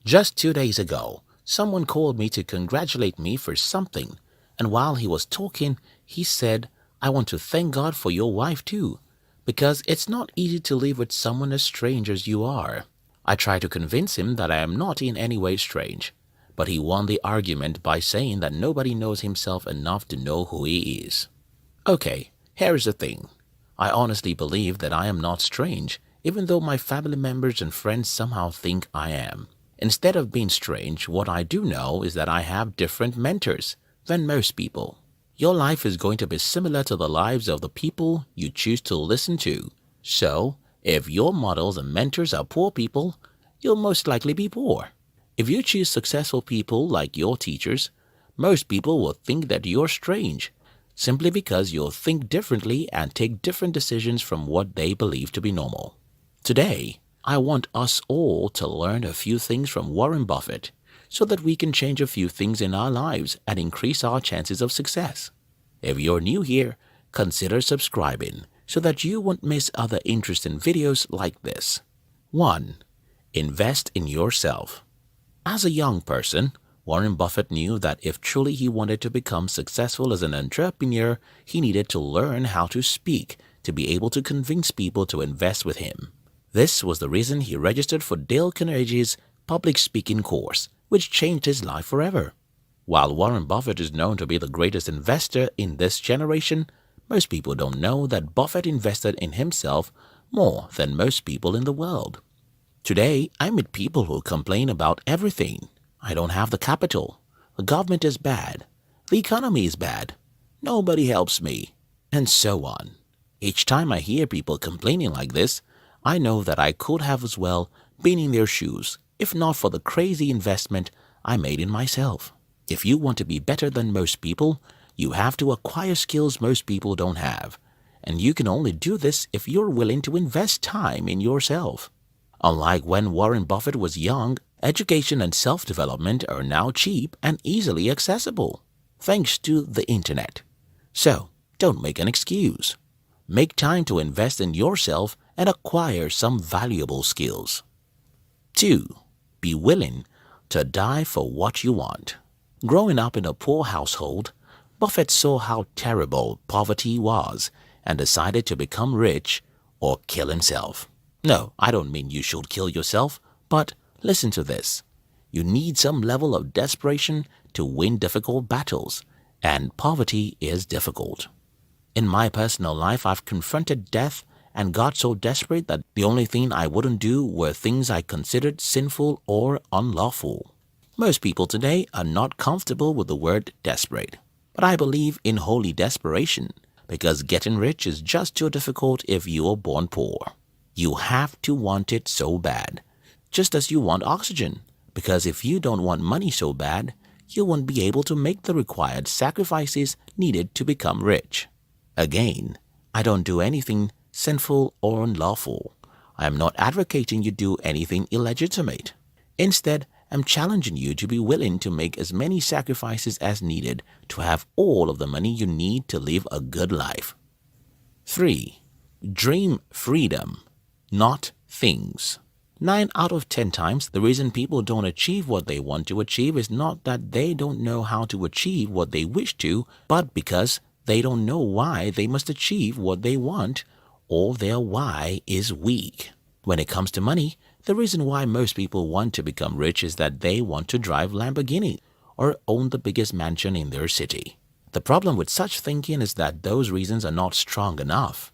Just 2 days ago, someone called me to congratulate me for something, and while he was talking, he said, "I want to thank God for your wife too, because it's not easy to live with someone as strange as you are." I tried to convince him that I am not in any way strange, but he won the argument by saying that nobody knows himself enough to know who he is. Okay, here's the thing. I honestly believe that I am not strange, even though my family members and friends somehow think I am. Instead of being strange, what I do know is that I have different mentors than most people. Your life is going to be similar to the lives of the people you choose to listen to. So, if your models and mentors are poor people, you'll most likely be poor. If you choose successful people like your teachers, most people will think that you're strange, simply because you'll think differently and take different decisions from what they believe to be normal. Today, I want us all to learn a few things from Warren Buffett so that we can change a few things in our lives and increase our chances of success. If you're new here, consider subscribing so that you won't miss other interesting videos like this. 1. Invest in yourself. As a young person, Warren Buffett knew that if truly he wanted to become successful as an entrepreneur, he needed to learn how to speak to be able to convince people to invest with him. This was the reason he registered for Dale Carnegie's public speaking course, which changed his life forever. While Warren Buffett is known to be the greatest investor in this generation, most people don't know that Buffett invested in himself more than most people in the world. Today, I meet people who complain about everything. I don't have the capital. The government is bad. The economy is bad. Nobody helps me. And so on. Each time I hear people complaining like this, I know that I could have as well been in their shoes, if not for the crazy investment I made in myself. If you want to be better than most people, you have to acquire skills most people don't have. And you can only do this if you're willing to invest time in yourself. Unlike when Warren Buffett was young, education and self-development are now cheap and easily accessible, thanks to the internet. So, don't make an excuse. Make time to invest in yourself and acquire some valuable skills. 2. Be willing to die for what you want. Growing up in a poor household, Buffett saw how terrible poverty was and decided to become rich or kill himself. No, I don't mean you should kill yourself, but listen to this. You need some level of desperation to win difficult battles, and poverty is difficult. In my personal life, I've confronted death and got so desperate that the only thing I wouldn't do were things I considered sinful or unlawful. Most people today are not comfortable with the word desperate, but I believe in holy desperation because getting rich is just too difficult if you are born poor. You have to want it so bad, just as you want oxygen, because if you don't want money so bad, you won't be able to make the required sacrifices needed to become rich. Again, I don't do anything sinful or unlawful. I am not advocating you do anything illegitimate. Instead, I'm challenging you to be willing to make as many sacrifices as needed to have all of the money you need to live a good life. 3. Dream freedom, not things. 9 out of 10 times, the reason people don't achieve what they want to achieve is not that they don't know how to achieve what they wish to, but because they don't know why they must achieve what they want, or their why is weak. When it comes to money, the reason why most people want to become rich is that they want to drive Lamborghini or own the biggest mansion in their city. The problem with such thinking is that those reasons are not strong enough,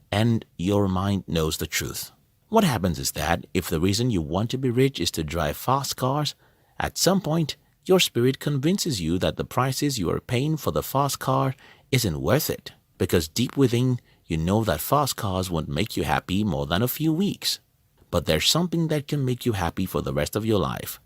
and your mind knows the truth. What happens is that if the reason you want to be rich is to drive fast cars, at some point your spirit convinces you that the prices you are paying for the fast car isn't worth it, because deep within you know that fast cars won't make you happy more than a few weeks. But there's something that can make you happy for the rest of your life,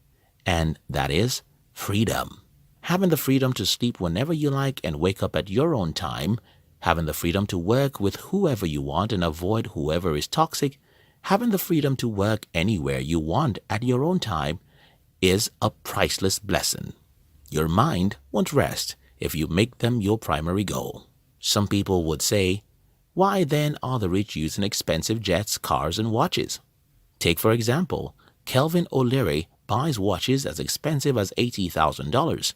and that is freedom. Having the freedom to sleep whenever you like and wake up at your own time, having the freedom to work with whoever you want and avoid whoever is toxic, having the freedom to work anywhere you want at your own time is a priceless blessing. Your mind won't rest if you make them your primary goal. Some people would say, why then are the rich using expensive jets, cars, and watches? Take, for example, Kelvin O'Leary buys watches as expensive as $80,000.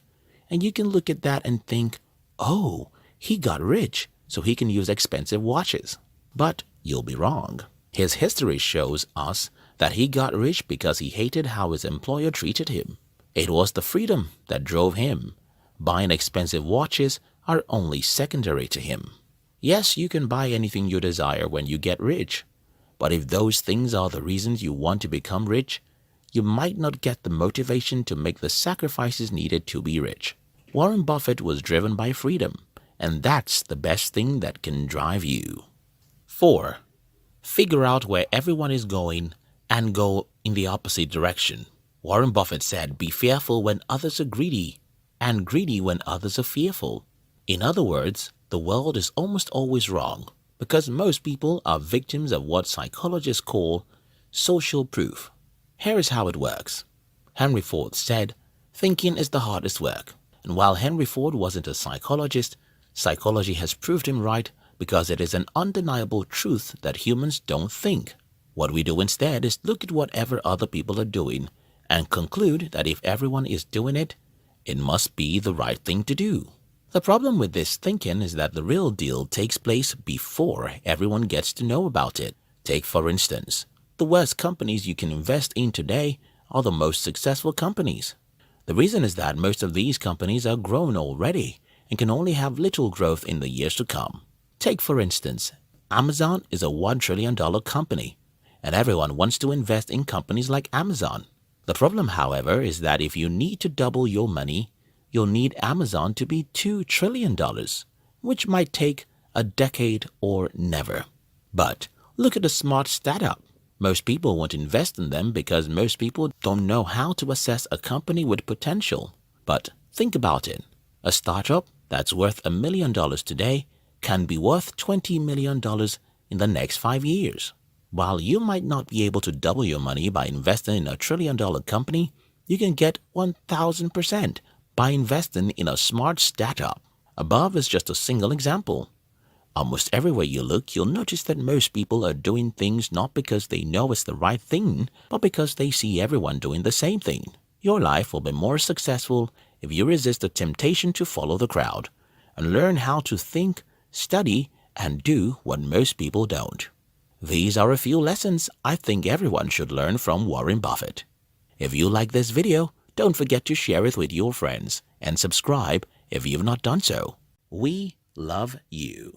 And you can look at that and think, oh, he got rich, so he can use expensive watches. But you'll be wrong. His history shows us that he got rich because he hated how his employer treated him. It was the freedom that drove him. Buying expensive watches are only secondary to him. Yes, you can buy anything you desire when you get rich. But if those things are the reasons you want to become rich, you might not get the motivation to make the sacrifices needed to be rich. Warren Buffett was driven by freedom, and that's the best thing that can drive you. 4. Figure out where everyone is going and go in the opposite direction. Warren Buffett said, "Be fearful when others are greedy, and greedy when others are fearful." In other words, the world is almost always wrong because most people are victims of what psychologists call social proof. Here is how it works. Henry Ford said, "Thinking is the hardest work." And while Henry Ford wasn't a psychologist, psychology has proved him right because it is an undeniable truth that humans don't think. What we do instead is look at whatever other people are doing and conclude that if everyone is doing it, it must be the right thing to do. The problem with this thinking is that the real deal takes place before everyone gets to know about it. Take, for instance, the worst companies you can invest in today are the most successful companies. The reason is that most of these companies are grown already and can only have little growth in the years to come. Take, for instance, Amazon is a $1 trillion company, and everyone wants to invest in companies like Amazon. The problem, however, is that if you need to double your money, you'll need Amazon to be $2 trillion, which might take a decade or never. But look at a smart startup. Most people won't invest in them because most people don't know how to assess a company with potential. But think about it. A startup that's worth $1 million today can be worth $20 million in the next 5 years. While you might not be able to double your money by investing in a $1 trillion company, you can get 1,000% by investing in a smart startup. Above is just a single example. Almost everywhere you look, you'll notice that most people are doing things not because they know it's the right thing, but because they see everyone doing the same thing. Your life will be more successful if you resist the temptation to follow the crowd and learn how to think, study, and do what most people don't. These are a few lessons I think everyone should learn from Warren Buffett. If you like this video, don't forget to share it with your friends and subscribe if you've not done so. We love you.